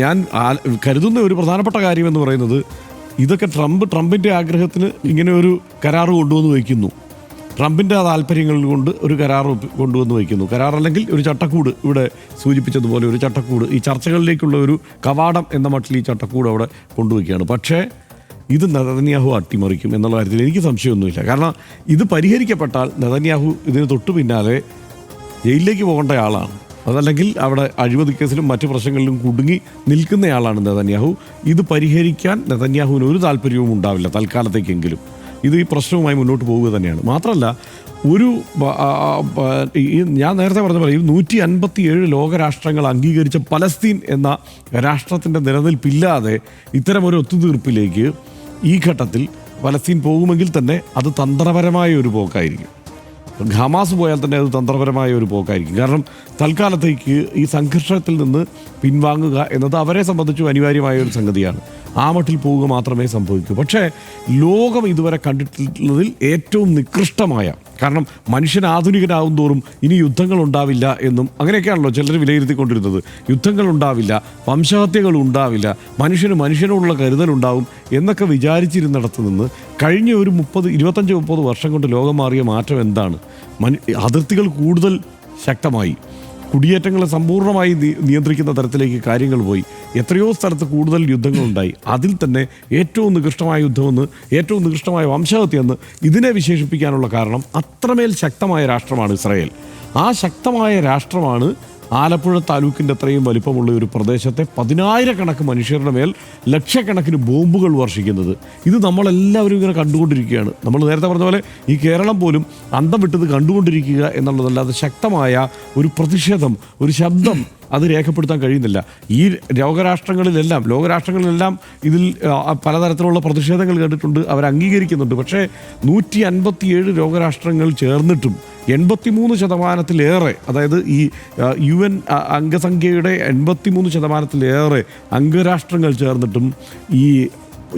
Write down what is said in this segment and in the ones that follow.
ഞാൻ കരുതുന്ന ഒരു പ്രധാനപ്പെട്ട കാര്യമെന്ന് പറയുന്നത് ഇതൊക്കെ ട്രംപിൻ്റെ ആഗ്രഹത്തിന് ഇങ്ങനെ ഒരു കരാറ് കൊണ്ടുവന്ന് വയ്ക്കുന്നു. ട്രംപിൻ്റെ താല്പര്യങ്ങൾ കൊണ്ട് ഒരു കരാർ കൊണ്ടുവന്ന് വയ്ക്കുന്നു. കരാർ അല്ലെങ്കിൽ ഒരു ചട്ടക്കൂട്, ഇവിടെ സൂചിപ്പിച്ചതുപോലെ ഒരു ചട്ടക്കൂട്, ഈ ചർച്ചകളിലേക്കുള്ള ഒരു കവാടം എന്ന മട്ടിൽ ഈ ചട്ടക്കൂട് അവിടെ കൊണ്ടുവയ്ക്കുകയാണ്. പക്ഷേ ഇത് നെതന്യാഹു അട്ടിമറിക്കും എന്നുള്ള കാര്യത്തിൽ എനിക്ക് സംശയമൊന്നുമില്ല. കാരണം ഇത് പരിഹരിക്കപ്പെട്ടാൽ നെതന്യാഹു ഇതിന് തൊട്ടു പിന്നാലെ ജയിലിലേക്ക് പോകേണ്ട ആളാണ്. അതല്ലെങ്കിൽ അവിടെ അഴിമതി കേസിലും മറ്റു പ്രശ്നങ്ങളിലും കുടുങ്ങി നിൽക്കുന്നയാളാണ് നെതന്യാഹു. ഇത് പരിഹരിക്കാൻ നെതന്യാഹുവിന് ഒരു താല്പര്യവും ഉണ്ടാവില്ല തൽക്കാലത്തേക്കെങ്കിലും. ഇത് ഈ പ്രശ്നവുമായി മുന്നോട്ട് പോവുക തന്നെയാണ്. മാത്രമല്ല ഞാൻ നേരത്തെ പറഞ്ഞ പോലെ 157 ലോകരാഷ്ട്രങ്ങൾ അംഗീകരിച്ച പലസ്തീൻ എന്ന രാഷ്ട്രത്തിൻ്റെ നിലനിൽപ്പില്ലാതെ ഇത്തരമൊരു ഒത്തുതീർപ്പിലേക്ക് ഈ ഘട്ടത്തിൽ പലസ്തീൻ പോകുമെങ്കിൽ തന്നെ അത് തന്ത്രപരമായ ഒരു പോക്കായിരിക്കും. ഹമാസ് പോയാൽ തന്നെ അത് തന്ത്രപരമായ ഒരു പോക്കായിരിക്കും. കാരണം തൽക്കാലത്തേക്ക് ഈ സംഘർഷത്തിൽ നിന്ന് പിൻവാങ്ങുക എന്നത് അവരെ സംബന്ധിച്ചും അനിവാര്യമായ ഒരു സംഗതിയാണ്. ആ മട്ടിൽ പോവുക മാത്രമേ സംഭവിക്കൂ. പക്ഷേ ലോകം ഇതുവരെ കണ്ടിട്ടുള്ളതിൽ ഏറ്റവും നികൃഷ്ടമായ, കാരണം മനുഷ്യൻ ആധുനികനാവും തോറും ഇനി യുദ്ധങ്ങൾ ഉണ്ടാവില്ല എന്നും അങ്ങനെയൊക്കെയാണല്ലോ ചിലർ വിലയിരുത്തിക്കൊണ്ടിരുന്നത്. യുദ്ധങ്ങൾ ഉണ്ടാവില്ല, വംശഹത്യകൾ ഉണ്ടാവില്ല, മനുഷ്യനോടുള്ള കരുതലുണ്ടാവും എന്നൊക്കെ വിചാരിച്ചിരുന്നിടത്ത് നിന്ന് കഴിഞ്ഞ ഒരു 25-30 വർഷം കൊണ്ട് ലോകം മാറിയ മാറ്റം എന്താണ്? അതിർത്തികൾ കൂടുതൽ ശക്തമായി, കുടിയേറ്റങ്ങളെ സമ്പൂർണ്ണമായി നിയന്ത്രിക്കുന്ന തരത്തിലേക്ക് കാര്യങ്ങൾ പോയി. എത്രയോ സ്ഥലത്ത് കൂടുതൽ യുദ്ധങ്ങളുണ്ടായി. അതിൽ തന്നെ ഏറ്റവും നികൃഷ്ടമായ യുദ്ധമെന്ന്, ഏറ്റവും നികൃഷ്ടമായ വംശഹത്യയെന്ന് ഇതിനെ വിശേഷിപ്പിക്കാനുള്ള കാരണം അത്രമേൽ ശക്തമായ രാഷ്ട്രമാണ് ഇസ്രായേൽ. ആ ശക്തമായ രാഷ്ട്രമാണ് ആലപ്പുഴ താലൂക്കിൻ്റെ അത്രയും വലിപ്പമുള്ള ഒരു പ്രദേശത്തെ 10,000 മനുഷ്യരുടെ മേൽ ലക്ഷക്കണക്കിന് ബോംബുകൾ വർഷിക്കുന്നത്. ഇത് നമ്മളെല്ലാവരും ഇങ്ങനെ കണ്ടുകൊണ്ടിരിക്കുകയാണ്. നമ്മൾ നേരത്തെ പറഞ്ഞ പോലെ ഈ കേരളം പോലും അന്തം വിട്ടത് കണ്ടുകൊണ്ടിരിക്കുക എന്നുള്ളതല്ലാതെ ശക്തമായ ഒരു പ്രതിഷേധം, ഒരു ശബ്ദം അത് രേഖപ്പെടുത്താൻ കഴിയുന്നില്ല. ഈ ലോകരാഷ്ട്രങ്ങളിലെല്ലാം ഇതിൽ പലതരത്തിലുള്ള പ്രതിഷേധങ്ങൾ കണ്ടിട്ടുണ്ട്, അവർ അംഗീകരിക്കുന്നുണ്ട്. പക്ഷേ 157 ലോകരാഷ്ട്രങ്ങൾ ചേർന്നിട്ടും 83%, അതായത് ഈ UN അംഗസംഖ്യയുടെ 83% അംഗരാഷ്ട്രങ്ങൾ ചേർന്നിട്ടും ഈ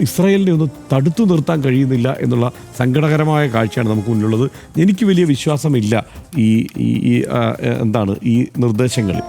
ഇസ്രായേലിനെ ഒന്ന് തടുത്തു നിർത്താൻ കഴിയുന്നില്ല എന്നുള്ള സങ്കടകരമായ കാഴ്ചയാണ് നമുക്ക് മുന്നിലുള്ളത്. എനിക്ക് വലിയ വിശ്വാസമില്ല ഈ നിർദ്ദേശങ്ങളിൽ.